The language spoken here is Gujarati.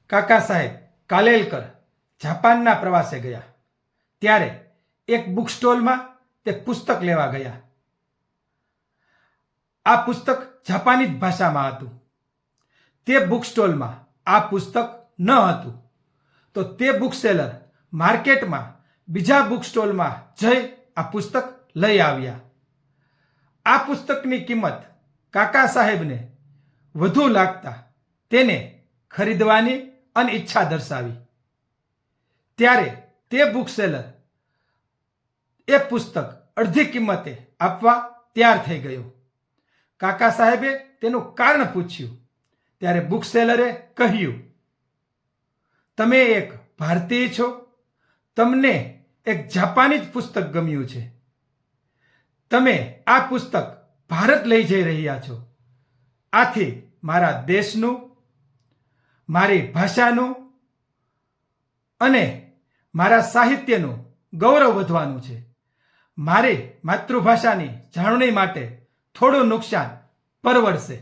કાકા સાહેબ કાલેલકર જાપાનના પ્રવાસે ગયા ત્યારે એક બુક સ્ટોલમાં તે પુસ્તક લેવા ગયા. આ પુસ્તક જાપાનીઝ ભાષામાં હતું. તે બુક સ્ટોલમાં આ પુસ્તક ન હતું તો તે બુક સેલર માર્કેટમાં બીજા બુક સ્ટોલમાં જઈ આ પુસ્તક લઈ આવ્યા. આ પુસ્તકની કિંમત કાકા સાહેબને વધુ લાગતા તેને ખરીદવાની અનિચ્છા દર્શાવી. ત્યારે તે બુક સેલર એ પુસ્તક અડધી કિંમતે આપવા તૈયાર થઈ ગયો. કાકા સાહેબે તેનું કારણ પૂછ્યું ત્યારે બુક સેલરે કહ્યું, તમે એક ભારતીય છો, તમને એક જાપાનીઝ પુસ્તક ગમ્યું છે, તમે આ પુસ્તક ભારત લઈ જઈ રહ્યા છો, આથી મારા દેશનું, મારી ભાષાનું અને મારા સાહિત્યનું ગૌરવ વધવાનું છે. મારી માતૃભાષાની જાળવણી માટે થોડું નુકસાન પરવડશે.